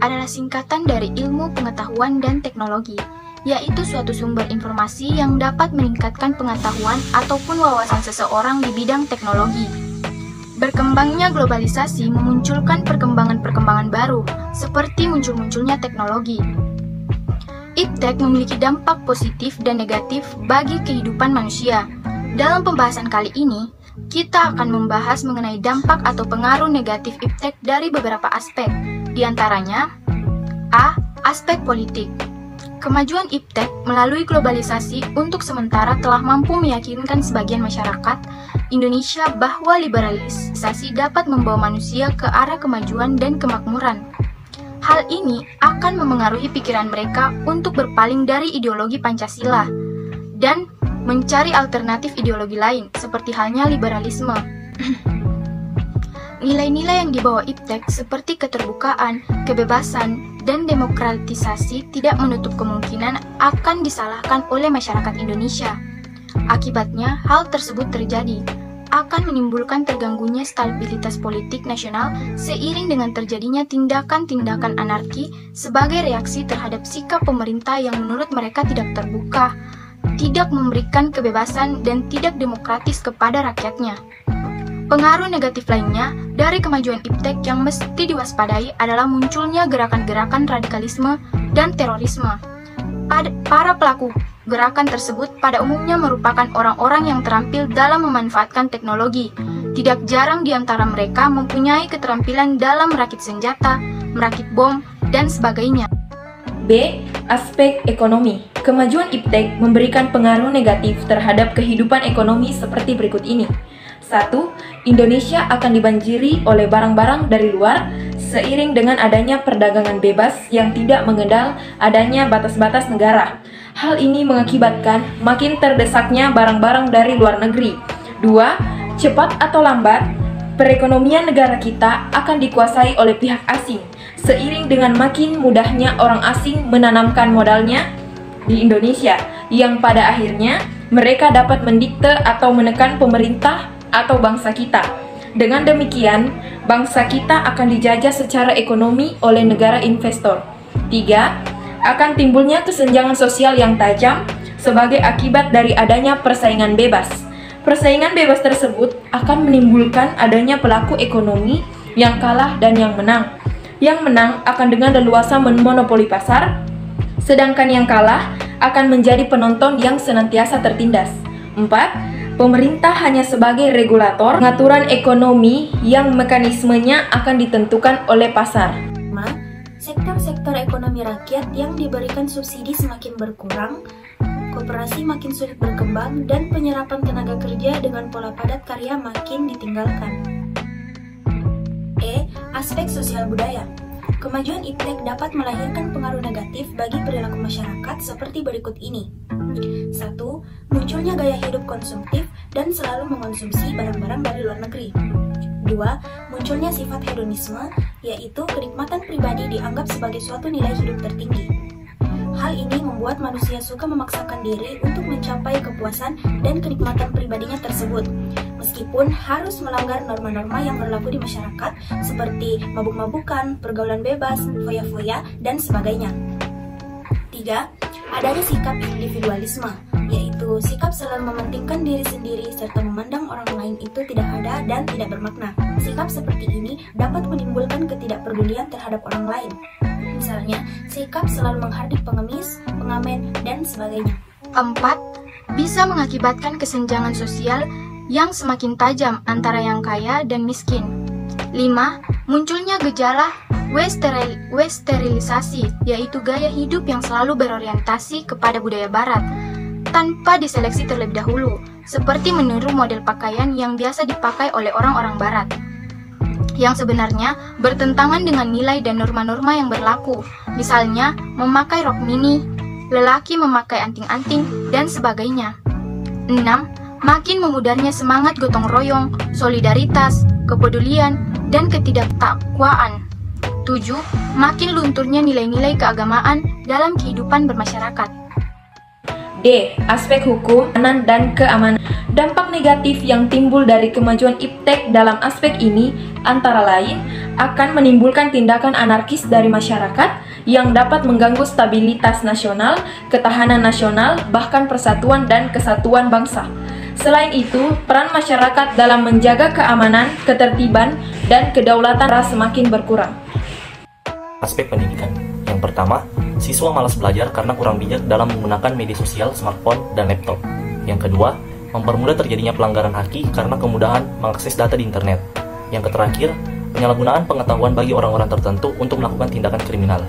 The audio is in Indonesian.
adalah singkatan dari ilmu pengetahuan dan teknologi, yaitu suatu sumber informasi yang dapat meningkatkan pengetahuan ataupun wawasan seseorang di bidang teknologi. Berkembangnya globalisasi memunculkan perkembangan-perkembangan baru, seperti munculnya teknologi. Iptek memiliki dampak positif dan negatif bagi kehidupan manusia. Dalam pembahasan kali ini, kita akan membahas mengenai dampak atau pengaruh negatif iptek dari beberapa aspek. Di antaranya, A. Aspek politik. Kemajuan iptek melalui globalisasi untuk sementara telah mampu meyakinkan sebagian masyarakat Indonesia bahwa liberalisasi dapat membawa manusia ke arah kemajuan dan kemakmuran. Hal ini akan memengaruhi pikiran mereka untuk berpaling dari ideologi Pancasila dan mencari alternatif ideologi lain, seperti halnya liberalisme. Nilai-nilai yang dibawa iptek seperti keterbukaan, kebebasan, dan demokratisasi tidak menutup kemungkinan akan disalahkan oleh masyarakat Indonesia. Akibatnya, hal tersebut terjadi akan menimbulkan terganggunya stabilitas politik nasional seiring dengan terjadinya tindakan-tindakan anarki sebagai reaksi terhadap sikap pemerintah yang menurut mereka tidak terbuka, tidak memberikan kebebasan, dan tidak demokratis kepada rakyatnya. Pengaruh negatif lainnya dari kemajuan iptek yang mesti diwaspadai adalah munculnya gerakan-gerakan radikalisme dan terorisme. Para pelaku gerakan tersebut pada umumnya merupakan orang-orang yang terampil dalam memanfaatkan teknologi. Tidak jarang di antara mereka mempunyai keterampilan dalam merakit senjata, merakit bom, dan sebagainya. B. Aspek ekonomi. Kemajuan iptek memberikan pengaruh negatif terhadap kehidupan ekonomi seperti berikut ini. 1. Indonesia akan dibanjiri oleh barang-barang dari luar seiring dengan adanya perdagangan bebas yang tidak mengenal adanya batas-batas negara. Hal ini mengakibatkan makin terdesaknya barang-barang dari luar negeri. 2. Cepat atau lambat, perekonomian negara kita akan dikuasai oleh pihak asing seiring dengan makin mudahnya orang asing menanamkan modalnya di Indonesia, yang pada akhirnya mereka dapat mendikte atau menekan pemerintah atau bangsa kita. Dengan demikian, bangsa kita akan dijajah secara ekonomi oleh negara investor. 3. Akan timbulnya kesenjangan sosial yang tajam sebagai akibat dari adanya persaingan bebas. Persaingan bebas tersebut akan menimbulkan adanya pelaku ekonomi yang kalah dan yang menang. Yang menang akan dengan leluasa memonopoli pasar, sedangkan yang kalah akan menjadi penonton yang senantiasa tertindas. 4. Pemerintah hanya sebagai regulator pengaturan ekonomi yang mekanismenya akan ditentukan oleh pasar. 5. Sektor-sektor ekonomi rakyat yang diberikan subsidi semakin berkurang, koperasi makin sulit berkembang, dan penyerapan tenaga kerja dengan pola padat karya makin ditinggalkan. E. Aspek sosial budaya. Kemajuan iptek dapat melahirkan pengaruh negatif bagi perilaku masyarakat seperti berikut ini. 1. Munculnya gaya hidup konsumtif dan selalu mengonsumsi barang-barang dari luar negeri. 2. Munculnya sifat hedonisme, yaitu kenikmatan pribadi dianggap sebagai suatu nilai hidup tertinggi. Hal ini membuat manusia suka memaksakan diri untuk mencapai kepuasan dan kenikmatan pribadinya tersebut, meskipun harus melanggar norma-norma yang berlaku di masyarakat seperti mabuk-mabukan, pergaulan bebas, foya-foya, dan sebagainya. 3. Adanya sikap individualisme, yaitu sikap selalu mementingkan diri sendiri serta memandang orang lain itu tidak ada dan tidak bermakna. Sikap seperti ini dapat menimbulkan ketidakpedulian terhadap orang lain. Misalnya, sikap selalu menghardik pengemis, pengamen, dan sebagainya. 4. Bisa mengakibatkan kesenjangan sosial yang semakin tajam antara yang kaya dan miskin. 5. Munculnya gejala westerilisasi, yaitu gaya hidup yang selalu berorientasi kepada budaya barat, tanpa diseleksi terlebih dahulu, seperti meniru model pakaian yang biasa dipakai oleh orang-orang barat, yang sebenarnya bertentangan dengan nilai dan norma-norma yang berlaku, misalnya memakai rok mini, lelaki memakai anting-anting, dan sebagainya. 6. Makin memudarnya semangat gotong royong, solidaritas, kepedulian, dan ketidaktakwaan. 7. Makin lunturnya nilai-nilai keagamaan dalam kehidupan bermasyarakat. D. Aspek hukum dan keamanan. Dampak negatif yang timbul dari kemajuan iptek dalam aspek ini antara lain akan menimbulkan tindakan anarkis dari masyarakat yang dapat mengganggu stabilitas nasional, ketahanan nasional, bahkan persatuan dan kesatuan bangsa. Selain itu, peran masyarakat dalam menjaga keamanan, ketertiban, dan kedaulatan semakin berkurang. Aspek pendidikan. Yang pertama, siswa malas belajar karena kurang bijak dalam menggunakan media sosial, smartphone, dan laptop. Yang kedua, mempermudah terjadinya pelanggaran haki karena kemudahan mengakses data di internet. Yang terakhir, penyalahgunaan pengetahuan bagi orang-orang tertentu untuk melakukan tindakan kriminal.